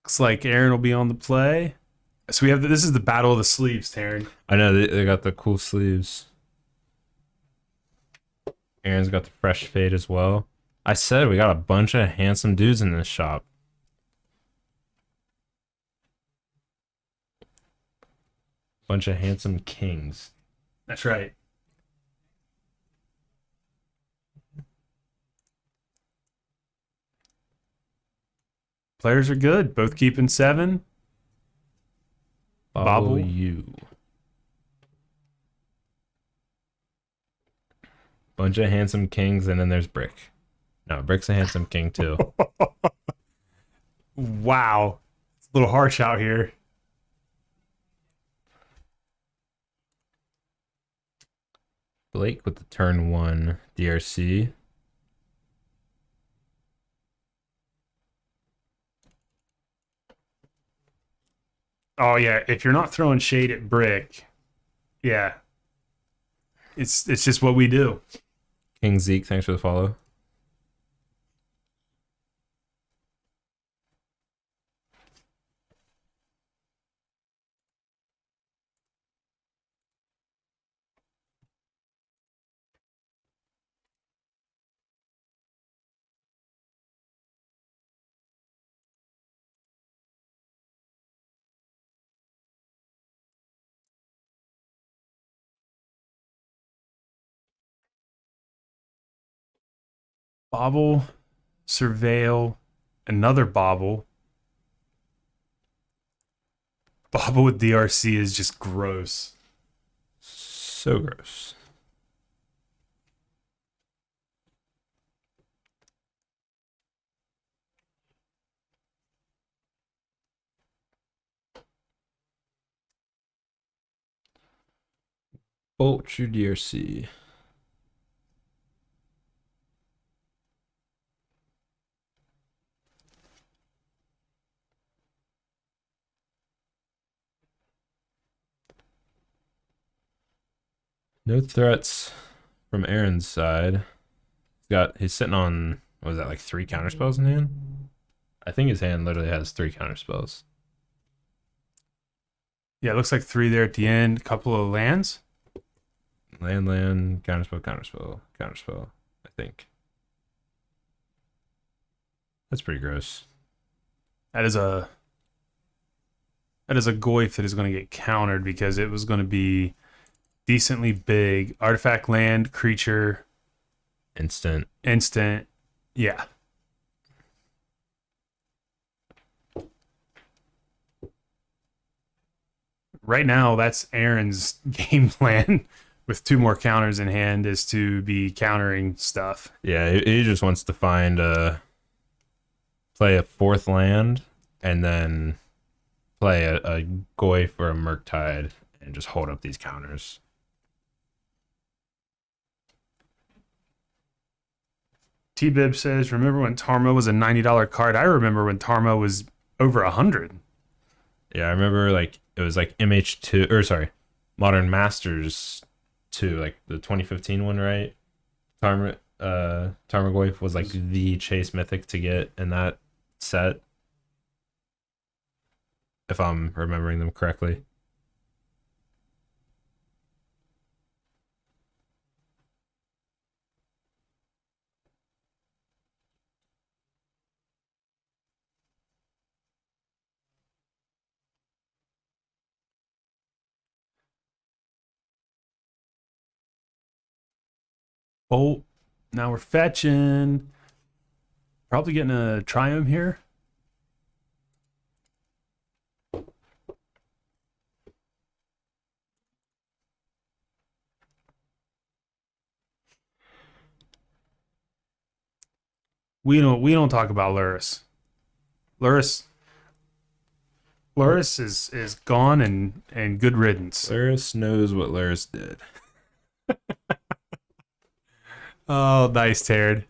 Looks like Aaron will be on the play. So we have this is the battle of the sleeves, Taryn. I know they got the cool sleeves. Aaron's got the fresh fade as well. I said we got a bunch of handsome dudes in this shop. Bunch of handsome kings. That's right. Players are good. Both keeping 7. Bobble Bobble. you. Bunch of handsome kings, and then there's Brick. No, Brick's a handsome king too. Wow. It's a little harsh out here. Blake with the turn 1 DRC. Oh yeah, if you're not throwing shade at Brick, yeah. It's just what we do. King Zeke, thanks for the follow. Bobble, surveil, another bobble. Bobble with DRC is just gross. So gross. Bolt your DRC. No threats from Aaron's side. He's sitting on, what was that, like 3 counter spells in hand? I think his hand literally has 3 counter spells. Yeah, it looks like 3 there at the end. A couple of lands. Land, counterspell, counterspell, I think. That's pretty gross. That is a Goif that is going to get countered because it was going to be decently big. Artifact, land, creature, Instant. Yeah. Right now, that's Aaron's game plan with 2 more counters in hand is to be countering stuff. Yeah, he just wants to find play a 4th land and then play a Goyf or a Murktide and just hold up these counters. T-Bib says, remember when Tarmo was a $90 card? I remember when Tarmo was over 100. Yeah, I remember like it was like MH2 or sorry, Modern Masters 2, like the 2015 one, right? Tarmogoyf was like the chase mythic to get in that set, if I'm remembering them correctly. Oh, now we're fetching. Probably getting a Triumph here. We don't talk about Luris. Luris is gone and good riddance. Luris knows what Luris did. Oh, nice, Taryn.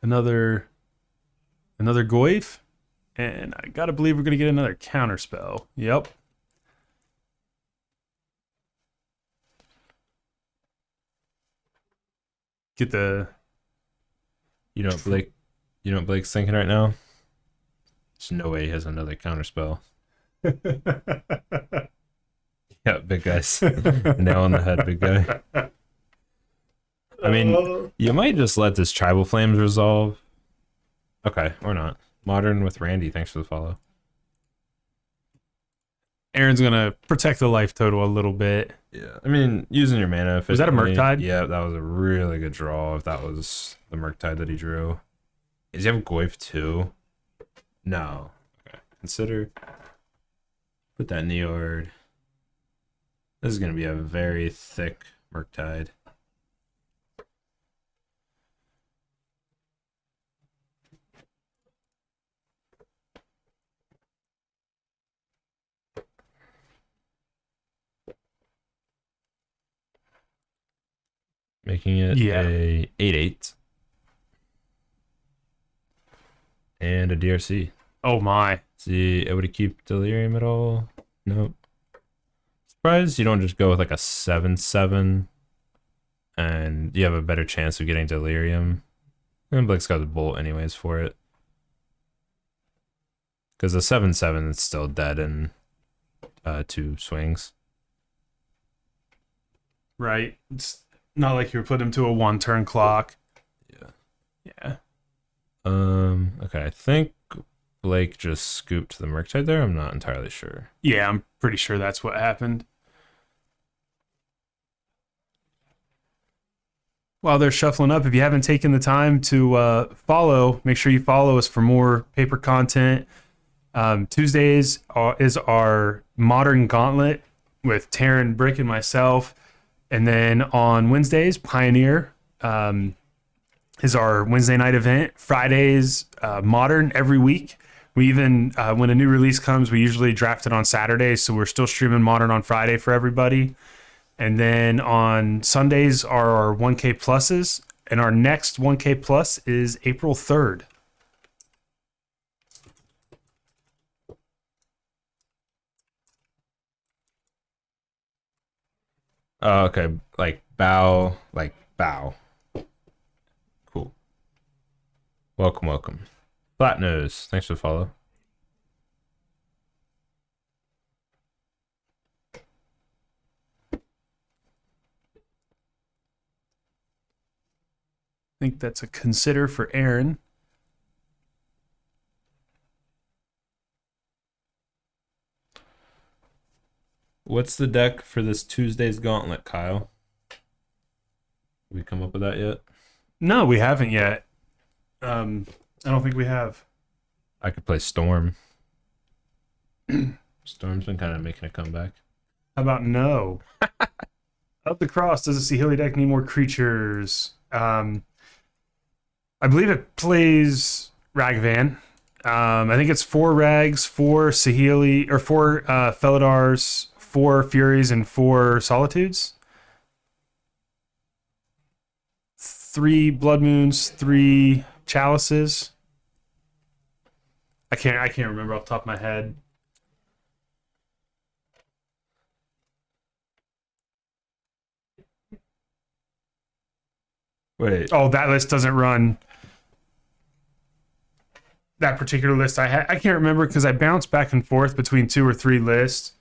Another Goif. And I gotta believe we're gonna get another counter spell. Yep. Get the You know what Blake? You know what Blake's thinking right now? There's no way he has another counterspell. Yeah, big guys. Nail on the head, big guy. I mean, you might just let this Tribal Flames resolve. Okay, or not. Modern with Randy, thanks for the follow. Aaron's gonna protect the life total a little bit. Yeah, I mean, using your mana efficiently. Was that a Murktide? Yeah, that was a really good draw if that was the Murktide that he drew. Does he have Goyf too? No. Okay. Consider. Put that in the yard. This is going to be a very thick Murktide. Making it a 8/8. And a DRC. Oh my. Is he able to keep Delirium at all? Nope. Surprised you don't just go with like a 7/7 and you have a better chance of getting Delirium. And Blake's got the Bolt anyways for it. Because the 7/7 is still dead in 2 swings. Right. It's not like you put him to a 1-turn clock. Yeah. Yeah. Okay, I think Blake just scooped the Murktide there. I'm not entirely sure. Yeah, I'm pretty sure that's what happened. While they're shuffling up, if you haven't taken the time to follow, make sure you follow us for more paper content. Tuesdays is our Modern Gauntlet with Taryn, Brick, and myself. And then on Wednesdays, Pioneer is our Wednesday night event. Fridays, Modern every week. We even, when a new release comes, we usually draft it on Saturdays. So we're still streaming Modern on Friday for everybody. And then on Sundays are our 1K pluses. And our next 1K plus is April 3rd. Oh, okay. Like bow. Cool. Welcome. Flat Nose, thanks for the follow. I think that's a consider for Aaron. What's the deck for this Tuesday's Gauntlet, Kyle? We come up with that yet? No, we haven't yet. I don't think we have. I could play Storm. Storm's been kind of making a comeback. How about no? Up the cross, does the Sahili deck need more creatures? I believe it plays Ragavan. I think it's 4 Rags, 4 Sahili, or 4 Felidars, 4 Furies, and 4 Solitudes. 3 Blood Moons, 3 Chalices. I can't remember off the top of my head. Wait. Oh, that list doesn't run. That particular list I can't remember because I bounced back and forth between 2 or 3 lists.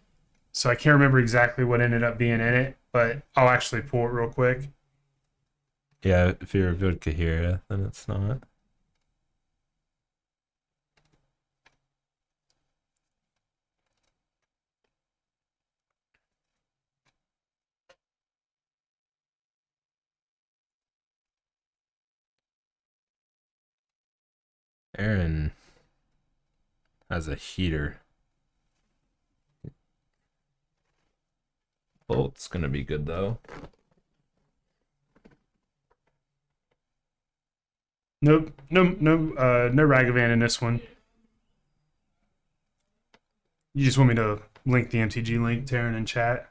So I can't remember exactly what ended up being in it, but I'll actually pull it real quick. Yeah, if you revealed Kahira, then it's not. Aaron has a heater. Bolt's gonna be good though. Nope, no Ragavan in this one. You just want me to link the MTG link, Taryn, in chat?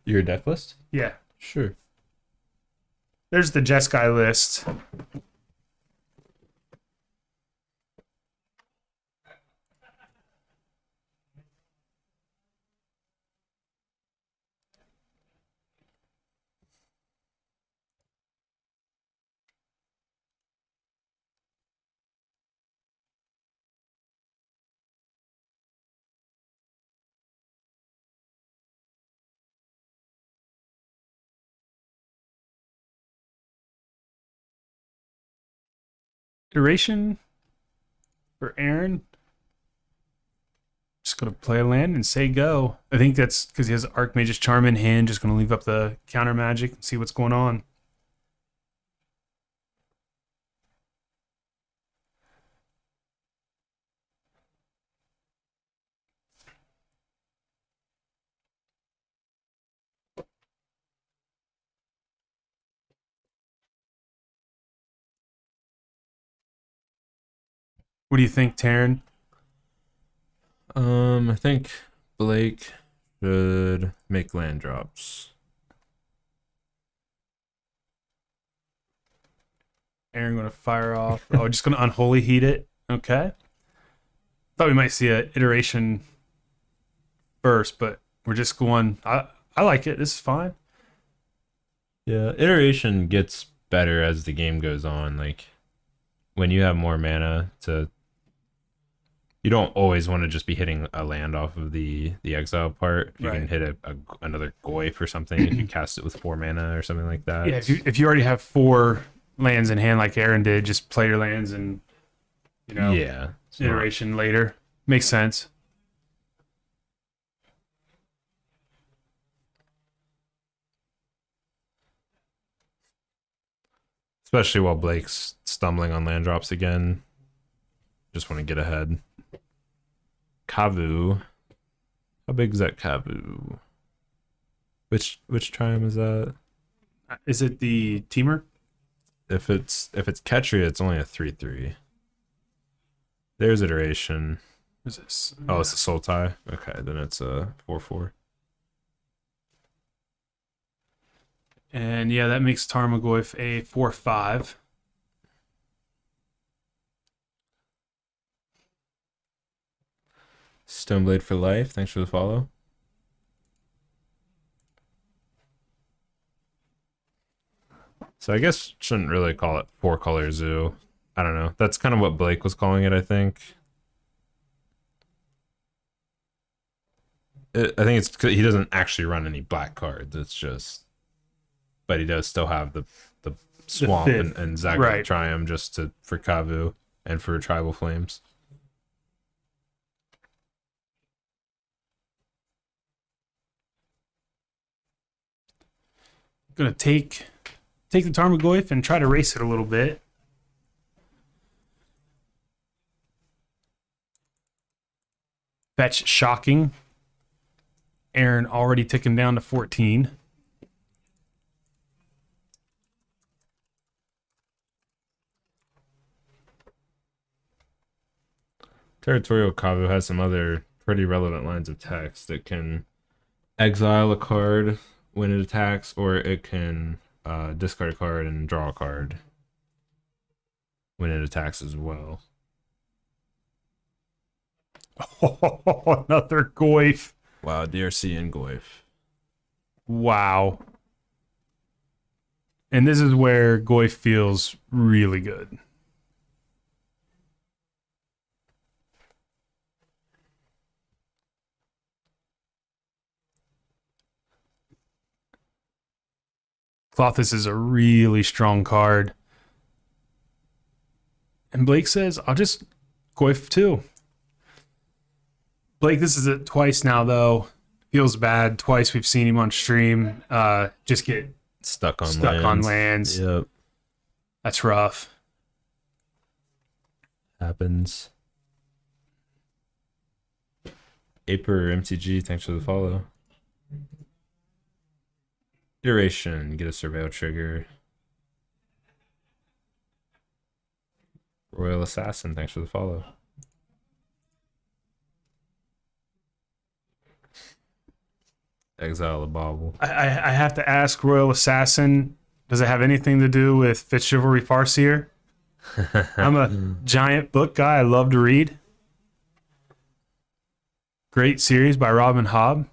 Your deck list? Yeah. Sure. There's the Jeskai list. iteration for Aaron. Just going to play a land and say go. I think that's because he has Archmage's Charm in hand. Just going to leave up the counter magic and see what's going on. What do you think, Taryn? I think Blake should make land drops. Aaron going to fire off. Oh, just going to Unholy Heat it. Okay. Thought we might see an iteration first, but we're just going. I like it. This is fine. Yeah, iteration gets better as the game goes on. Like when you have more mana to, you don't always want to just be hitting a land off of the exile part. You Right. can hit another Goyf or something if you cast it with 4 mana or something like that. Yeah, if you already have 4 lands in hand like Aaron did, just play your lands and Yeah, smart. iteration later. Makes sense. Especially while Blake's stumbling on land drops again. Just want to get ahead. Kavu. How big is that Kavu? Which triumph is that? Is it the Temur? If it's Ketria, it's only a 3/3. There's iteration. Is this? Oh, it's a soul tie. Okay, then it's a 4/4. And yeah, that makes Tarmogoyf a 4/5. Stoneblade for life. Thanks for the follow. So I guess shouldn't really call it 4-color zoo. I don't know. That's kind of what Blake was calling it, I think. I think it's 'cause he doesn't actually run any black cards. It's just, but he does still have the swamp fifth. and Zagreus Right. Triumph just for Kavu and for Tribal Flames. Gonna take the Tarmogoyf and try to race it a little bit. Fetch shocking. Aaron already ticking down to 14. Territorial Kavu has some other pretty relevant lines of text. It can exile a card when it attacks, or it can discard a card and draw a card when it attacks as well. Oh, another Goyf. Wow, DRC and Goyf. Wow. And this is where Goyf feels really good. Clothis is a really strong card. And Blake says, I'll just Goyf too. Blake, this is it twice now, though. Feels bad. Twice we've seen him on stream. Just get Stuck on lands. Yep. That's rough. Happens. Aper MTG, thanks for the follow. Iteration, get a surveil trigger. Royal Assassin, thanks for the follow. Exile a bauble. I have to ask, Royal Assassin, does it have anything to do with Fifth Chivalry Farseer? I'm a giant book guy. I love to read. Great series by Robin Hobb.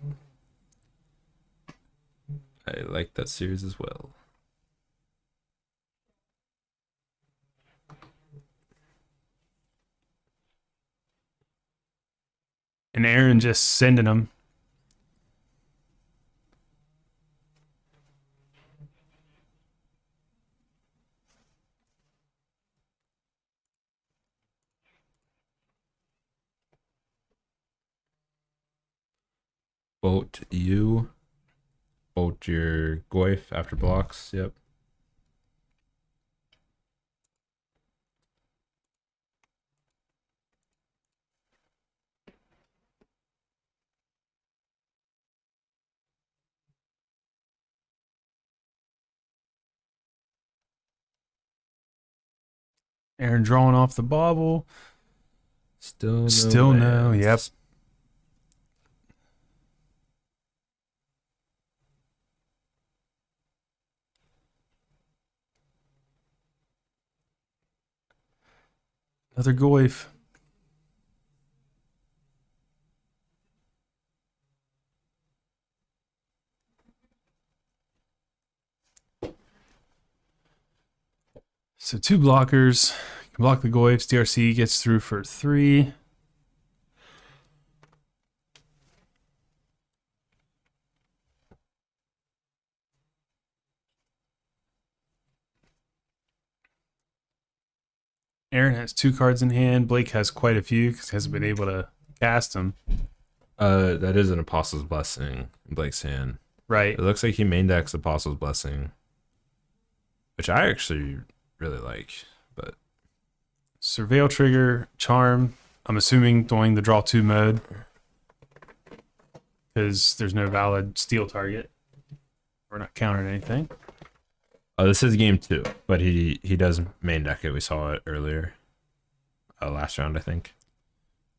I like that series as well. And Aaron just sending them. Bolt you. Bolt your Goyf after blocks. Yep. Aaron drawing off the bobble. Still no. Yep. Another Goyf. So 2 blockers. Can block the Goyfs. DRC gets through for 3. Aaron has 2 cards in hand. Blake has quite a few because he hasn't been able to cast them. That is an Apostle's Blessing in Blake's hand. Right. It looks like he main decks Apostle's Blessing, which I actually really like. But Surveil trigger, charm. I'm assuming doing the draw 2 mode because there's no valid steal target. We're not countering anything. oh, this is game 2, but he does main deck it. We saw it earlier, last round, I think.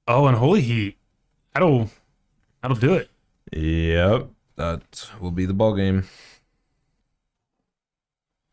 Oh, and Holy Heat. That'll do it. Yep, that will be the ball game.